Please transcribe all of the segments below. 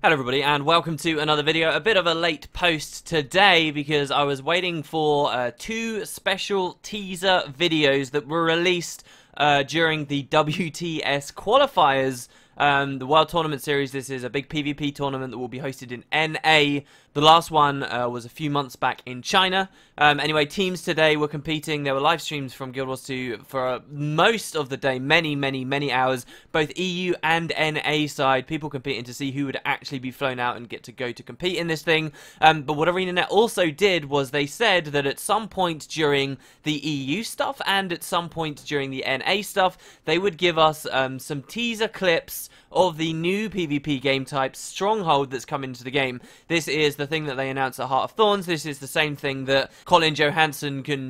Hello everybody and welcome to another video. A bit of a late post today because I was waiting for two special teaser videos that were released during the WTS qualifiers. The World Tournament Series. This is a big PvP tournament that will be hosted in NA. The last one was a few months back in China. Anyway, teams today were competing. There were live streams from Gw2 for most of the day, many hours. Both EU and NA side, people competing to see who would actually be flown out and get to go to compete in this thing. But what ArenaNet also did was they said that at some point during the EU stuff and at some point during the NA stuff, they would give us some teaser clips of the new PvP game type, Stronghold, that's come into the game. This is the thing that they announced at Heart of Thorns. This is the same thing that Colin Johansson can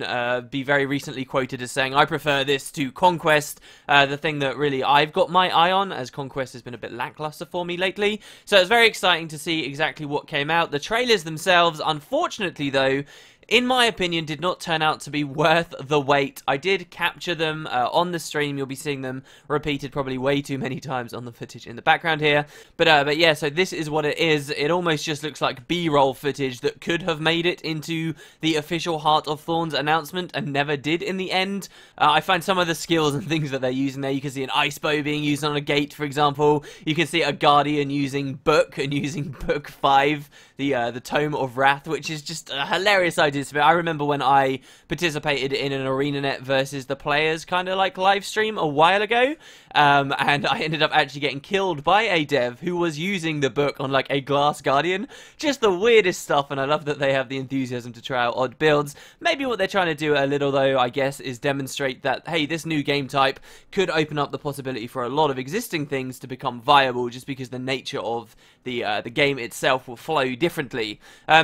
be very recently quoted as saying, I prefer this to Conquest, the thing that really I've got my eye on, as Conquest has been a bit lackluster for me lately. So it's very exciting to see exactly what came out. The trailers themselves, unfortunately though, in my opinion, did not turn out to be worth the wait. I did capture them on the stream. You'll be seeing them repeated probably way too many times on the footage in the background here. But yeah, so this is what it is. It almost just looks like B-roll footage that could have made it into the official Heart of Thorns announcement and never did in the end. I find some of the skills and things that they're using there. You can see an ice bow being used on a gate, for example. You can see a Guardian using Book and using Book 5, the Tome of Wrath, which is just a hilarious idea. I remember when I participated in an ArenaNet versus the players kind of like live stream a while ago, and I ended up actually getting killed by a dev who was using the book on like a glass guardian. Just the weirdest stuff, and I love that they have the enthusiasm to try out odd builds. Maybe what they're trying to do a little though, I guess, is demonstrate that, hey, this new game type could open up the possibility for a lot of existing things to become viable, just because the nature of the game itself will flow differently.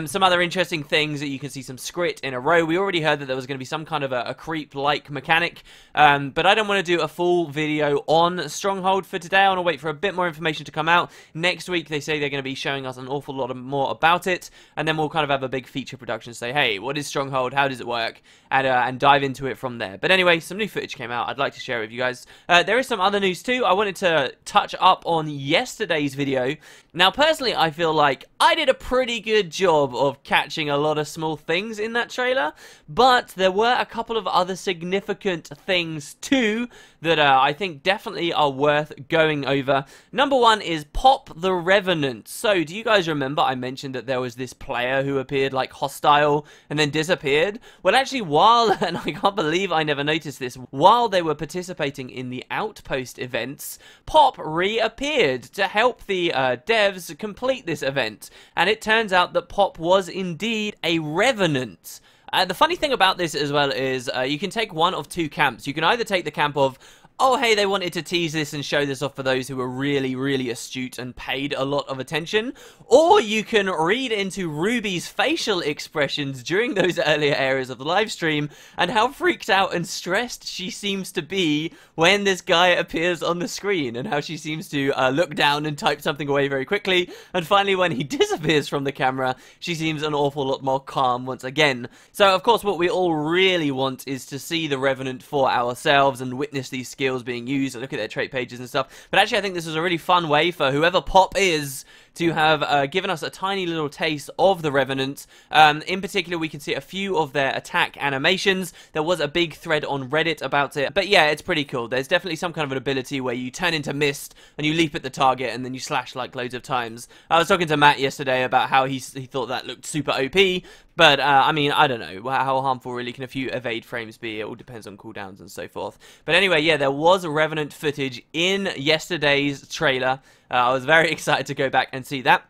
Some other interesting things that you can see some script in a row. We already heard that there was going to be some kind of a creep-like mechanic, but I don't want to do a full video on Stronghold for today. I want to wait for a bit more information to come out. Next week, they say they're going to be showing us an awful lot more about it, and then we'll kind of have a big feature production, say, hey, what is Stronghold, how does it work, and dive into it from there. But anyway, some new footage came out. I'd like to share it with you guys. There is some other news too. I wanted to touch up on yesterday's video. Now, personally, I feel like I did a pretty good job of catching a lot of small things in that trailer, but there were a couple of other significant things too that I think definitely are worth going over. Number one is Pop the Revenant. So, do you guys remember I mentioned that there was this player who appeared like hostile and then disappeared? Well, actually, and I can't believe I never noticed this, while they were participating in the Outpost events, Pop reappeared to help the devs complete this event. And it turns out that Pop was indeed a Revenant. The funny thing about this as well is you can take one of two camps. You can either take the camp of, oh, hey, they wanted to tease this and show this off for those who were really astute and paid a lot of attention. Or you can read into Ruby's facial expressions during those earlier areas of the live stream and how freaked out and stressed she seems to be when this guy appears on the screen, and how she seems to look down and type something away very quickly. And finally, when he disappears from the camera, she seems an awful lot more calm once again. So, of course, what we all really want is to see the Revenant for ourselves and witness these skills being used and look at their trait pages and stuff. But actually, I think this is a really fun way for whoever Pop is to have given us a tiny little taste of the Revenant. In particular, we can see a few of their attack animations. There was a big thread on Reddit about it, but yeah, it's pretty cool. There's definitely some kind of an ability where you turn into mist and you leap at the target and then you slash like loads of times. I was talking to Matt yesterday about how he thought that looked super OP, but I mean, I don't know, how harmful really can a few evade frames be? It all depends on cooldowns and so forth. But anyway, yeah, there was Revenant footage in yesterday's trailer. I was very excited to go back and see that.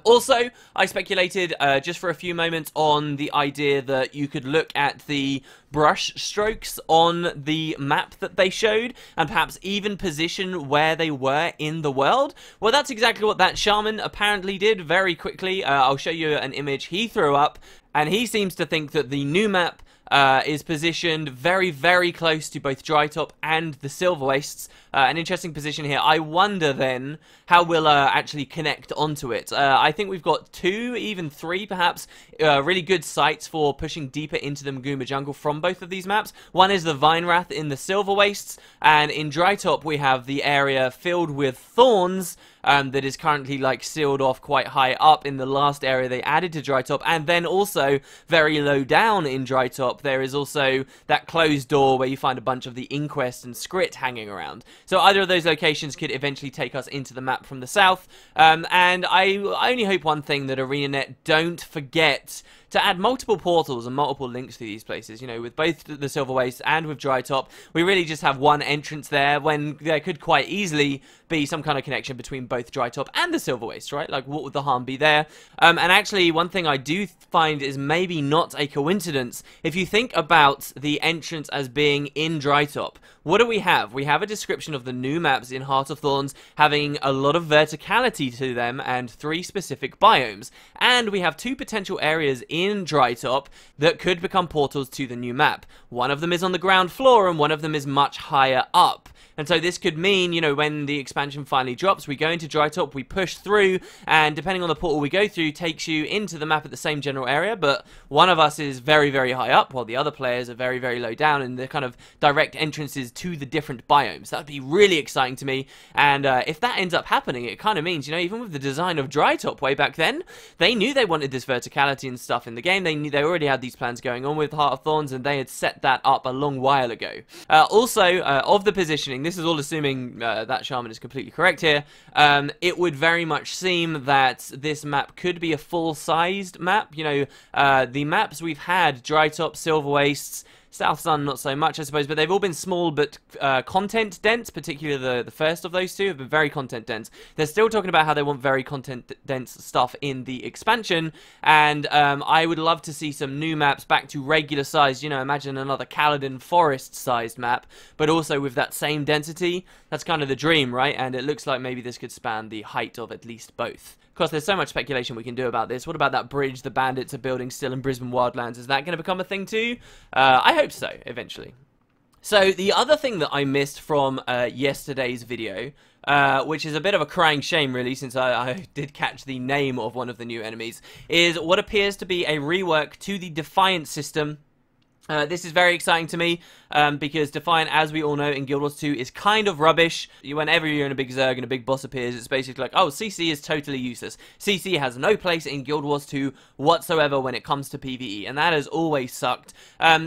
Also, I speculated just for a few moments on the idea that you could look at the brush strokes on the map that they showed and perhaps even position where they were in the world. Well, that's exactly what that shaman apparently did very quickly. I'll show you an image he threw up, and he seems to think that the new map is positioned very close to both Drytop and the Silver Wastes. an interesting position here. I wonder then how we'll actually connect onto it. I think we've got 2, even 3 perhaps, really good sites for pushing deeper into the Maguma jungle from both of these maps. One is the Vine Wrath in the Silver Wastes, and in Drytop we have the area filled with thorns that is currently like sealed off quite high up in the last area they added to Drytop, and then also very low down in Drytop there is also that closed door where you find a bunch of the Inquest and Scrit hanging around. So either of those locations could eventually take us into the map from the south, and I only hope one thing, that ArenaNet don't forget to add multiple portals and multiple links to these places. You know, with both the Silver Waste and with Drytop, we really just have one entrance there, when there could quite easily be some kind of connection between both Drytop and the Silver Waste, right? Like, what would the harm be there? And actually, one thing I do find is maybe not a coincidence. If you think about the entrance as being in Drytop, what do we have? We have a description of the new maps in Heart of Thorns having a lot of verticality to them and 3 specific biomes. And we have 2 potential areas in Drytop that could become portals to the new map. One of them is on the ground floor and one of them is much higher up. And so this could mean, you know, when the expansion finally drops, we go into Drytop, we push through, and depending on the portal we go through, takes you into the map at the same general area, but one of us is very, very high up, while the other players are very, very low down, and they're kind of direct entrances to the different biomes. That would be really exciting to me, and if that ends up happening, it kind of means, you know, even with the design of Drytop way back then, they knew they wanted this verticality and stuff in the game. They knew they already had these plans going on with Heart of Thorns, and they had set that up a long while ago. Also, of the positioning, this is all assuming that Shaman is completely correct here, it would very much seem that this map could be a full-sized map. You know, the maps we've had, Drytop, Silver Wastes, South Sun not so much, I suppose, but they've all been small but content dense, particularly the first of those 2 have been very content dense. They're still talking about how they want very content dense stuff in the expansion, and I would love to see some new maps back to regular size. You know, imagine another Kaladin Forest sized map, but also with that same density. That's kind of the dream, right? And it looks like maybe this could span the height of at least both. Of course, there's so much speculation we can do about this. What about that bridge the bandits are building still in Brisbane Wildlands? Is that going to become a thing too? I hope so, eventually. So, the other thing that I missed from yesterday's video, which is a bit of a crying shame, really, since I did catch the name of one of the new enemies, is what appears to be a rework to the Defiance system. This is very exciting to me, because Defiant, as we all know, in Guild Wars 2 is kind of rubbish. Whenever you're in a big Zerg and a big boss appears, it's basically like, oh, CC is totally useless. CC has no place in Guild Wars 2 whatsoever when it comes to PvE, and that has always sucked.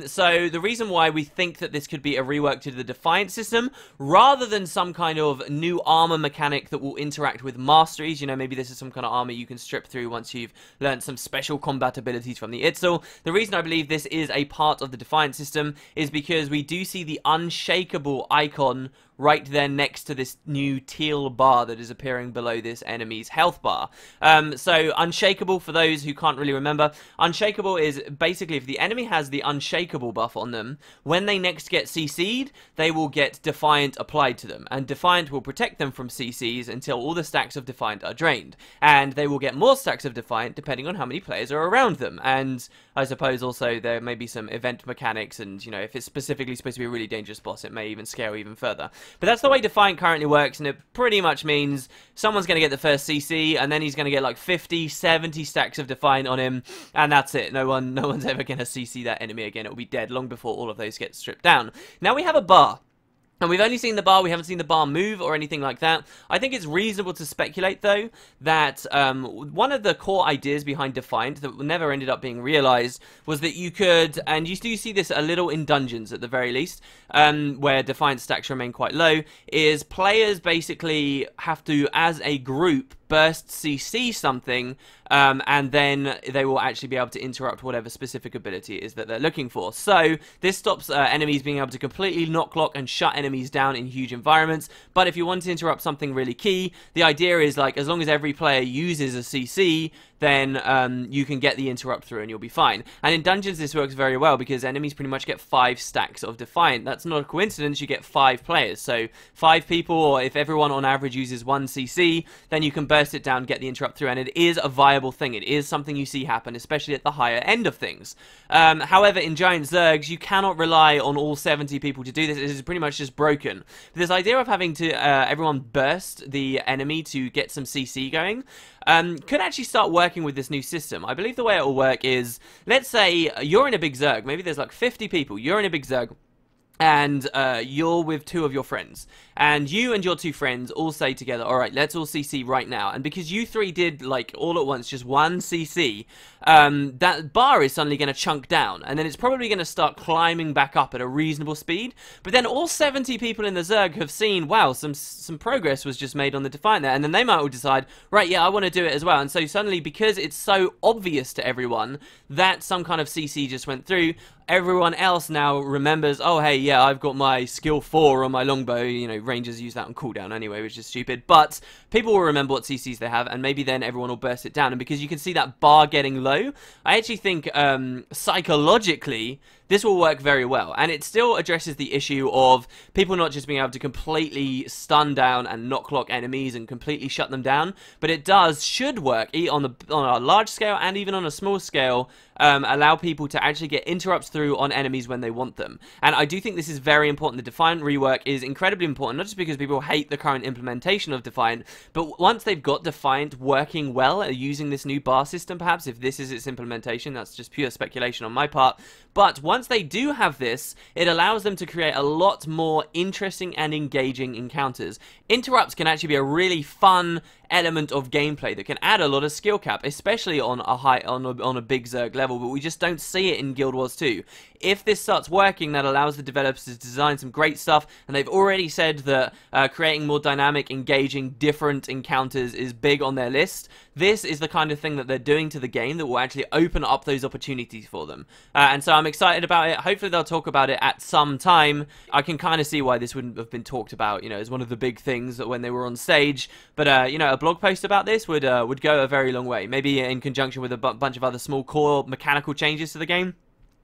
So the reason why we think that this could be a rework to the Defiant system, rather than some kind of new armor mechanic that will interact with masteries, you know, maybe this is some kind of armor you can strip through once you've learned some special combat abilities from the Itzel. The reason I believe this is a part of the Defiance system is because we do see the unshakable icon right there next to this new teal bar that is appearing below this enemy's health bar. So unshakable, for those who can't really remember, unshakable is basically if the enemy has the unshakable buff on them, when they next get CC'd, they will get Defiant applied to them, and Defiant will protect them from CCs until all the stacks of Defiant are drained, and they will get more stacks of Defiant depending on how many players are around them. And I suppose also there may be some event mechanics, and you know, if it's specifically supposed to be a really dangerous boss, it may even scale even further. But that's the way Defiant currently works, and it pretty much means someone's going to get the first CC, and then he's going to get like 50, 70 stacks of Defiant on him, and that's it. No one's ever going to CC that enemy again. It will be dead long before all of those get stripped down. Now we have a bar. And we've only seen the bar, we haven't seen the bar move or anything like that. I think it's reasonable to speculate, though, that one of the core ideas behind Defiant that never ended up being realized was that you could, and you do see this a little in dungeons at the very least, where Defiant stacks remain quite low, is players basically have to, as a group, burst CC something, and then they will actually be able to interrupt whatever specific ability it is that they're looking for. So this stops enemies being able to completely knock, lock, and shut enemies down in huge environments. But if you want to interrupt something really key, the idea is, like, as long as every player uses a CC, then you can get the interrupt through and you'll be fine. And in dungeons this works very well because enemies pretty much get 5 stacks of Defiant. That's not a coincidence, you get 5 players. So 5 people, or if everyone on average uses 1 CC, then you can burst burst it down, get the interrupt through, and it is a viable thing. It is something you see happen, especially at the higher end of things. However, in Giant Zergs, you cannot rely on all 70 people to do this. It is pretty much just broken. This idea of having to everyone burst the enemy to get some CC going could actually start working with this new system. I believe the way it will work is, let's say you're in a big Zerg. Maybe there's like 50 people. You're in a big Zerg. And you're with 2 of your friends, and you and your 2 friends all say together, alright, let's all CC right now. And because you 3 did, like, all at once, just 1 CC, that bar is suddenly going to chunk down, and then it's probably going to start climbing back up at a reasonable speed. But then all 70 people in the Zerg have seen, wow, some progress was just made on the Defiant there, and then they might all decide, right, yeah, I want to do it as well. And so suddenly, because it's so obvious to everyone that some kind of CC just went through, everyone else now remembers, oh, hey, yeah, I've got my skill 4 on my longbow. You know, Rangers use that on cooldown anyway, which is stupid. But people will remember what CCs they have, and maybe then everyone will burst it down. And because you can see that bar getting low, I actually think psychologically this will work very well. And it still addresses the issue of people not just being able to completely stun down and knock lock enemies and completely shut them down, but it should work on a large scale and even on a small scale, allow people to actually get interrupts through on enemies when they want them. And I do think this is very important. The Defiant rework is incredibly important, not just because people hate the current implementation of Defiant, but once they've got Defiant working well, using this new bar system, perhaps, if this is its implementation, that's just pure speculation on my part, but once they do have this, it allows them to create a lot more interesting and engaging encounters. Interrupts can actually be a really fun element of gameplay that can add a lot of skill cap, especially on a big Zerg level, but we just don't see it in Guild Wars 2. If this starts working, that allows the developers to design some great stuff, and they've already said that creating more dynamic, engaging, different encounters is big on their list. This is the kind of thing that they're doing to the game that will actually open up those opportunities for them. And so I'm excited about it. Hopefully they'll talk about it at some time. I can kind of see why this wouldn't have been talked about, you know, as one of the big things that when they were on stage. But, you know, a blog post about this would go a very long way. Maybe in conjunction with a bunch of other small core mechanical changes to the game.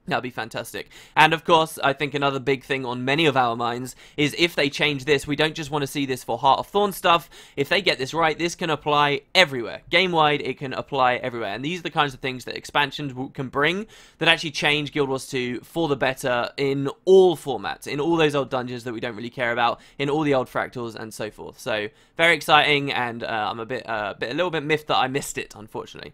That'd be fantastic. And of course, I think another big thing on many of our minds is if they change this, we don't just want to see this for Heart of Thorns stuff. If they get this right, this can apply everywhere. Game-wide, it can apply everywhere. And these are the kinds of things that expansions can bring that actually change Guild Wars 2 for the better in all formats, in all those old dungeons that we don't really care about, in all the old fractals and so forth. So, very exciting, and I'm a little bit miffed that I missed it, unfortunately.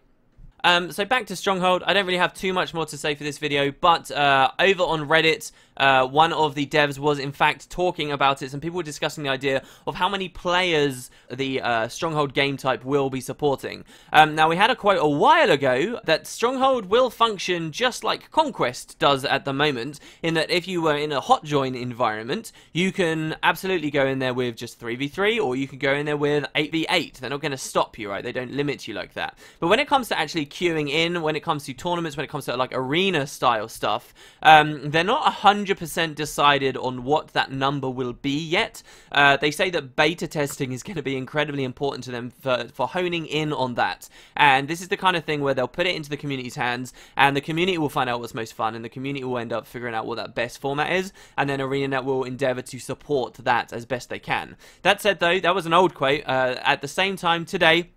So back to Stronghold. I don't really have too much more to say for this video, but over on Reddit, one of the devs was in fact talking about it. Some people were discussing the idea of how many players the Stronghold game type will be supporting. Now, we had a quote a while ago that Stronghold will function just like Conquest does at the moment, in that if you were in a HoT join environment, you can absolutely go in there with just 3v3, or you can go in there with 8v8. They're not going to stop you, right? They don't limit you like that. But when it comes to actually queuing in, when it comes to tournaments, when it comes to like arena style stuff, they're not 100% decided on what that number will be yet. They say that beta testing is going to be incredibly important to them for honing in on that, and this is the kind of thing where they'll put it into the community's hands, and the community will find out what's most fun, and the community will end up figuring out what that best format is, and then ArenaNet will endeavor to support that as best they can. That said, though, that was an old quote. At the same time, today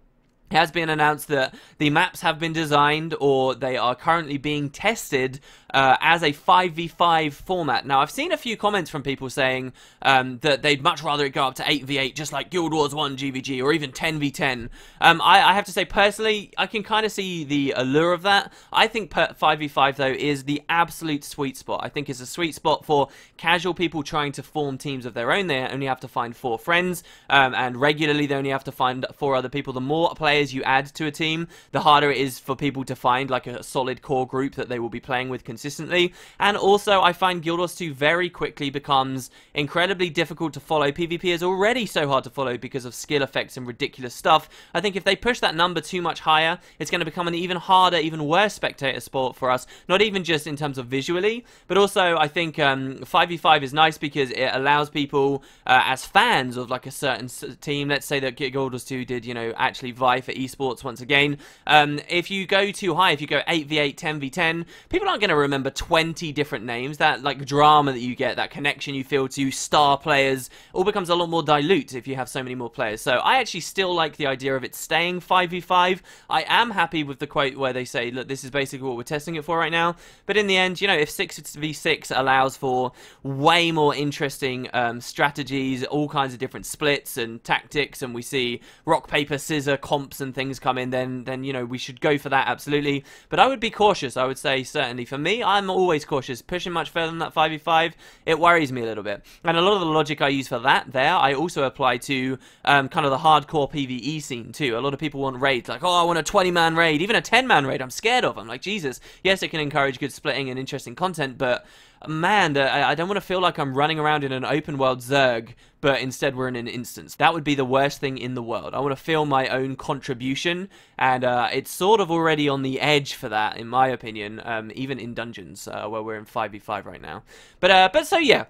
it has been announced that the maps have been designed, or they are currently being tested as a 5v5 format. Now, I've seen a few comments from people saying that they'd much rather it go up to 8v8, just like Guild Wars 1 GVG, or even 10v10. I have to say, personally, I can kind of see the allure of that. I think 5v5, though, is the absolute sweet spot. I think it's a sweet spot for casual people trying to form teams of their own. They only have to find 4 friends, and regularly they only have to find 4 other people. The more players you add to a team, the harder it is for people to find like a solid core group that they will be playing with consistently. And also, I find Guild Wars 2 very quickly becomes incredibly difficult to follow. PvP is already so hard to follow because of skill effects and ridiculous stuff. I think if they push that number too much higher, it's going to become an even harder, even worse spectator sport for us. Not even just in terms of visually, but also I think 5v5 is nice because it allows people as fans of like a certain team. Let's say that Guild Wars 2 did, you know, actually vie for esports once again. If you go too high, if you go 8v8, 10v10, people aren't going to remember remember 20 different names. That like drama that you get, that connection you feel to star players, all becomes a lot more dilute if you have so many more players. So I actually still like the idea of it staying 5v5. I am happy with the quote where they say, look, this is basically what we're testing it for right now. But in the end, you know, if 6v6 allows for way more interesting strategies, all kinds of different splits and tactics, and we see rock, paper, scissor comps and things come in, then you know, we should go for that, absolutely. But I would be cautious, I would say, certainly. For me, I'm always cautious. Pushing much further than that 5v5, it worries me a little bit. And a lot of the logic I use for that there, I also apply to kind of the hardcore PvE scene too. A lot of people want raids, like, oh, I want a 20-man raid, even a 10-man raid, I'm scared of. I'm like, Jesus, yes, it can encourage good splitting and interesting content, but man, I don't want to feel like I'm running around in an open world Zerg, but instead we're in an instance. That would be the worst thing in the world. I want to feel my own contribution, and it's sort of already on the edge for that, in my opinion, even in dungeons, where we're in 5v5 right now. But so yeah.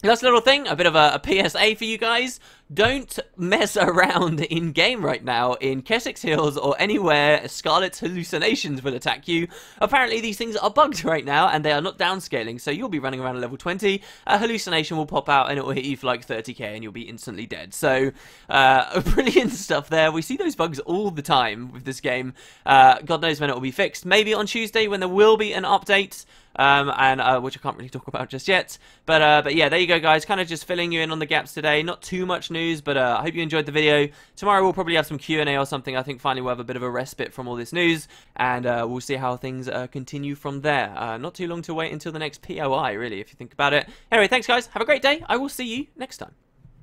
Last little thing, a bit of a PSA for you guys. Don't mess around in-game right now in Kessex Hills or anywhere Scarlet's hallucinations will attack you. Apparently these things are bugged right now and they are not downscaling, so you'll be running around at level 20, a hallucination will pop out and it will hit you for like 30k and you'll be instantly dead. So, brilliant stuff there. We see those bugs all the time with this game. God knows when it will be fixed. Maybe on Tuesday when there will be an update. Which I can't really talk about just yet, but yeah, there you go, guys. Kind of just filling you in on the gaps today. Not too much news, but I hope you enjoyed the video. Tomorrow we'll probably have some Q&A or something. I think finally we'll have a bit of a respite from all this news, and we'll see how things continue from there. Not too long to wait until the next POI, really, if you think about it. Anyway, thanks, guys. Have a great day. I will see you next time.